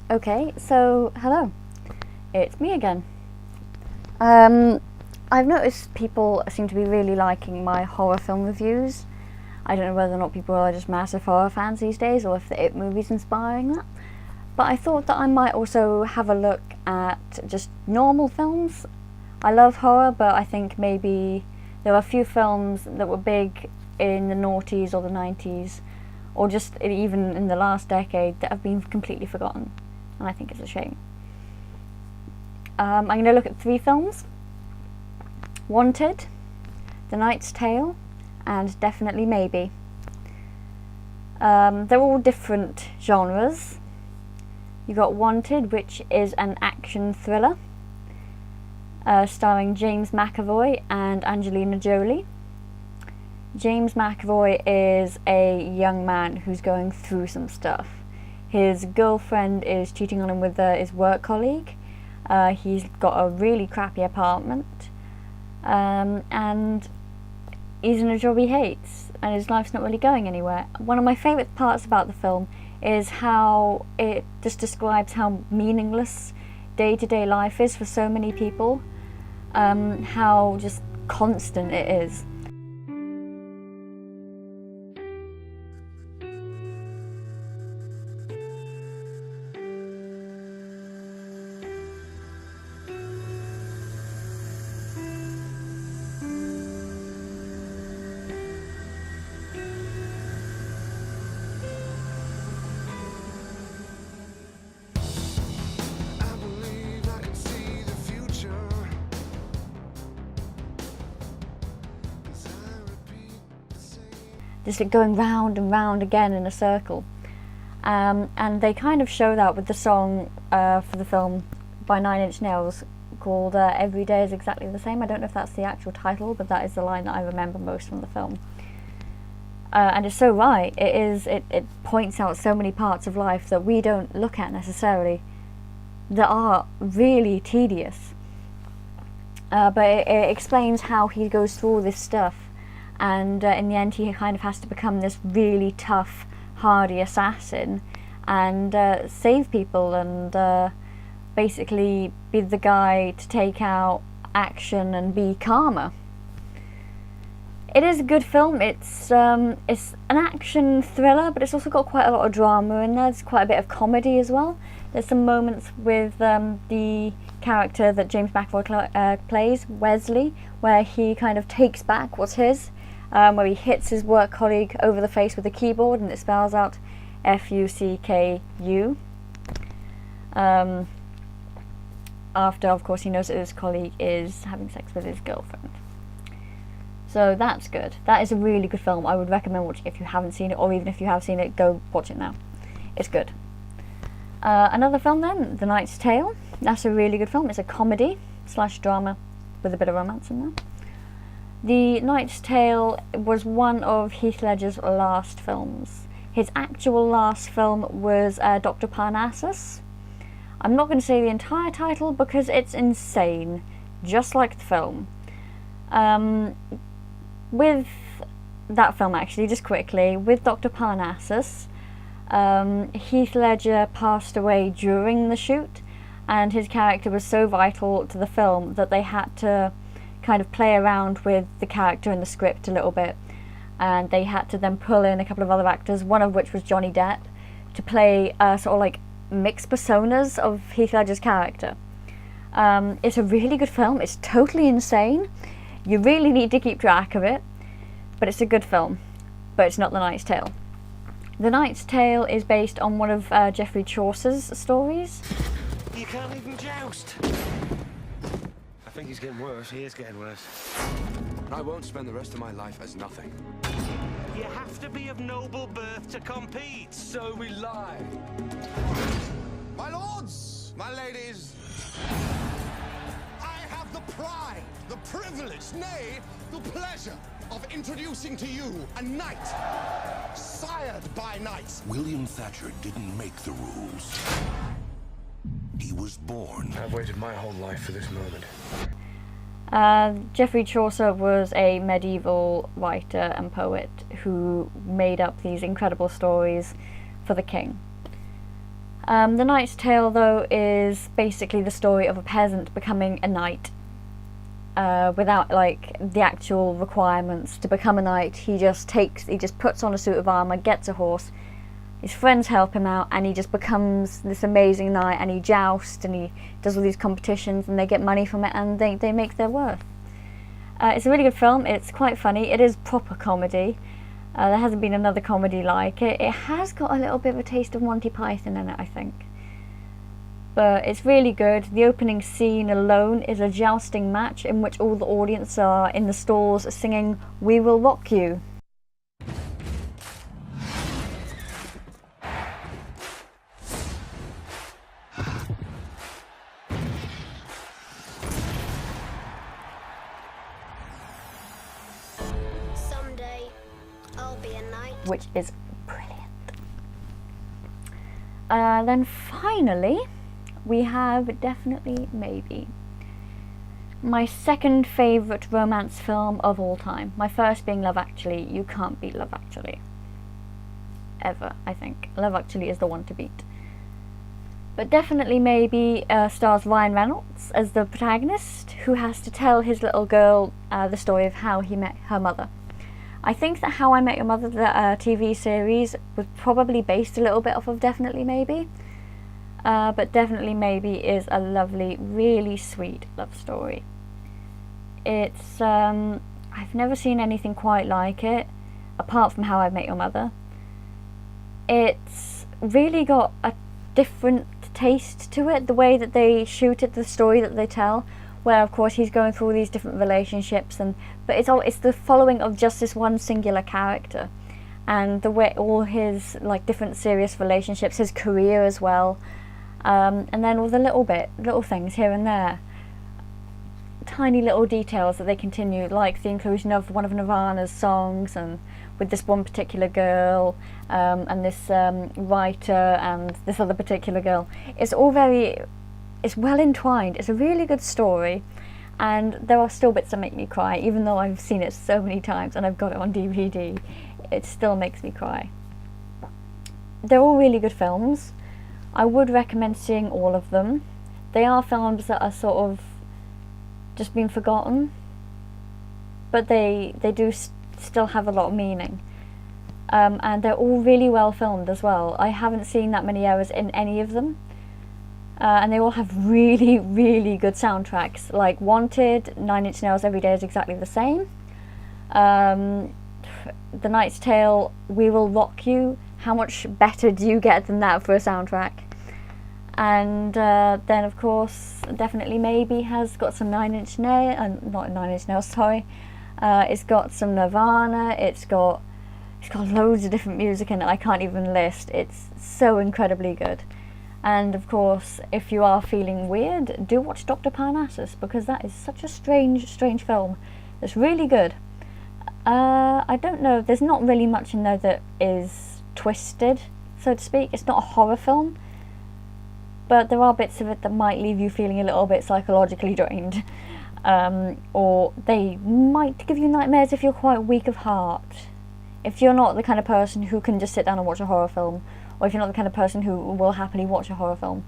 Okay, so hello, it's me again. I've noticed people seem to be really liking my horror film reviews. I don't know whether or not people are just massive horror fans these days or if the It movie's inspiring that. But I thought that I might also have a look at just normal films. I love horror, but I think maybe there are a few films that were big in the noughties or the 90s, or just even in the last decade, that have been completely forgotten. And I think it's a shame. I'm going to look at 3 films: Wanted, The Knight's Tale, and Definitely Maybe. They're all different genres. You've got Wanted, which is an action thriller starring James McAvoy and Angelina Jolie. James McAvoy is a young man who's going through some stuff. His girlfriend is cheating on him with his work colleague. He's got a really crappy apartment, and he's in a job he hates, and his life's not really going anywhere. One of my favourite parts about the film is how it just describes how meaningless day-to-day life is for so many people, how just constant it is. Just going round and round again in a circle. And they kind of show that with the song for the film by 9 Inch Nails called Every Day is Exactly the Same. I don't know if that's the actual title, but that is the line that I remember most from the film. And it's so right. It points out so many parts of life that we don't look at necessarily that are really tedious. But it explains how he goes through all this stuff. And in the end he kind of has to become this really tough, hardy assassin and save people and basically be the guy to take out action and be calmer. It is a good film. It's an action thriller, but it's also got quite a lot of drama in there. There's quite a bit of comedy as well. There's some moments with the character that James McAvoy plays, Wesley, where he kind of takes back what's his. Where he hits his work colleague over the face with a keyboard and it spells out F-U-C-K-U. After, of course, he knows that his colleague is having sex with his girlfriend. So that's good. That is a really good film. I would recommend watching it if you haven't seen it, or even if you have seen it, go watch it now. It's good. Another film then, The Knight's Tale. That's a really good film. It's a comedy / drama with a bit of romance in there. The Knight's Tale was one of Heath Ledger's last films. His actual last film was Dr. Parnassus. I'm not going to say the entire title because it's insane, just like the film. With that film, actually, just quickly, with Dr. Parnassus, Heath Ledger passed away during the shoot, and his character was so vital to the film that they had to kind of play around with the character in the script a little bit, and they had to then pull in a couple of other actors, one of which was Johnny Depp, to play sort of like mixed personas of Heath Ledger's character. It's a really good film. It's totally insane. You really need to keep track of it, but it's a good film. But it's not The Knight's Tale. The Knight's Tale is based on one of Geoffrey Chaucer's stories. You can't even joust. I think he's getting worse. He is getting worse. I won't spend the rest of my life as nothing. You have to be of noble birth to compete. So we lie. My lords, my ladies, I have the pride, the privilege, nay, the pleasure of introducing to you a knight, sired by knights. William Thatcher didn't make the rules. He was born. I've waited my whole life for this moment. Geoffrey Chaucer was a medieval writer and poet who made up these incredible stories for the king. The Knight's Tale, though, is basically the story of a peasant becoming a knight. Without like the actual requirements to become a knight, he just puts on a suit of armour, gets a horse, his friends help him out, and he just becomes this amazing knight, and he jousts and he does all these competitions, and they get money from it, and they make their worth. It's a really good film. It's quite funny. It is proper comedy. There hasn't been another comedy like it. It has got a little bit of a taste of Monty Python in it, I think. But it's really good. The opening scene alone is a jousting match in which all the audience are in the stalls singing "We Will Rock You." Someday, I'll be a knight. Which is brilliant. Then finally, we have Definitely Maybe. My second favourite romance film of all time. My first being Love Actually. You can't beat Love Actually. Ever, I think. Love Actually is the one to beat. But Definitely Maybe stars Ryan Reynolds as the protagonist, who has to tell his little girl the story of how he met her mother. I think that How I Met Your Mother, the TV series, was probably based a little bit off of Definitely Maybe. But Definitely Maybe is a lovely, really sweet love story. It's, I've never seen anything quite like it, apart from How I Met Your Mother. It's really got a different taste to it, the way that they shoot it, the story that they tell, where of course he's going through all these different relationships, but it's the following of just this one singular character, and the way all his like different serious relationships, his career as well. And then all the little things here and there, tiny little details that they continue, like the inclusion of one of Nirvana's songs, and with this one particular girl, and this writer, and this other particular girl. It's well entwined. It's a really good story, and there are still bits that make me cry, even though I've seen it so many times and I've got it on DVD. It still makes me cry. They're all really good films. I would recommend seeing all of them. They are films that are sort of just been forgotten, but they do still have a lot of meaning. And they're all really well filmed as well. I haven't seen that many errors in any of them. And they all have really, really good soundtracks. Like Wanted, 9 Inch Nails, Every Day is Exactly the Same. The Knight's Tale, We Will Rock You. How much better do you get than that for a soundtrack? And then of course Definitely Maybe has got some 9 Inch Nails, not 9 Inch Nails, sorry. It's got some Nirvana, it's got loads of different music in it I can't even list. It's so incredibly good. And of course, if you are feeling weird, do watch Dr. Parnassus, because that is such a strange film. It's really good. I don't know, there's not really much in there that is twisted, so to speak. It's not a horror film, but there are bits of it that might leave you feeling a little bit psychologically drained. Or they might give you nightmares if you're quite weak of heart. If you're not the kind of person who can just sit down and watch a horror film, or if you're not the kind of person who will happily watch a horror film,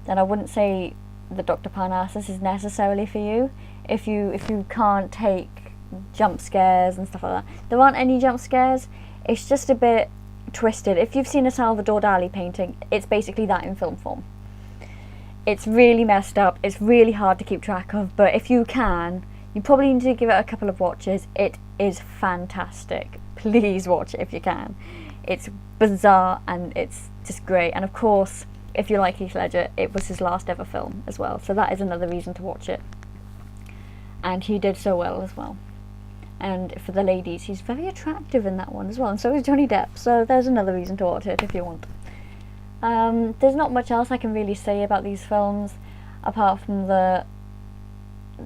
then I wouldn't say that Dr. Parnassus is necessarily for you. If you can't take jump scares and stuff like that. There aren't any jump scares, it's just a bit twisted. If you've seen a Salvador Dali painting, it's basically that in film form. It's really messed up, it's really hard to keep track of, but if you can, you probably need to give it a couple of watches. It is fantastic. Please watch it if you can. It's bizarre and it's just great. And of course, if you like Heath Ledger, it was his last ever film as well, so that is another reason to watch it. And he did so well as well. And for the ladies, he's very attractive in that one as well, and so is Johnny Depp, so there's another reason to watch it if you want. There's not much else I can really say about these films, apart from they're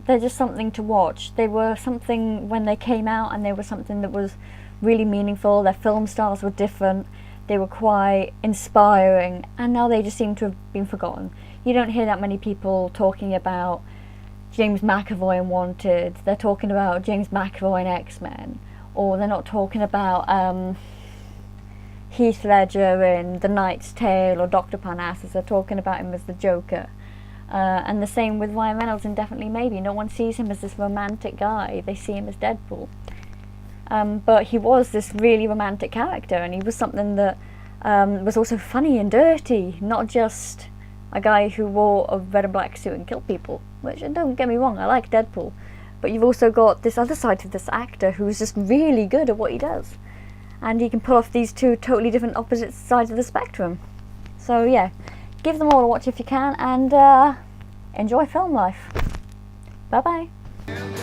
just something to watch. They were something when they came out, and they were something that was really meaningful. Their film styles were different, they were quite inspiring, and now they just seem to have been forgotten. You don't hear that many people talking about James McAvoy in Wanted. They're talking about James McAvoy in X-Men, or they're not talking about Heath Ledger in The Knight's Tale or Dr. Parnassus are talking about him as the Joker. And the same with Ryan Reynolds in Definitely Maybe. No one sees him as this romantic guy, they see him as Deadpool. But he was this really romantic character, and he was something that was also funny and dirty, not just a guy who wore a red and black suit and killed people, which, don't get me wrong, I like Deadpool. But you've also got this other side to this actor who's just really good at what he does. And he can pull off these two totally different opposite sides of the spectrum. So yeah, give them all a watch if you can, and enjoy film life. Bye bye.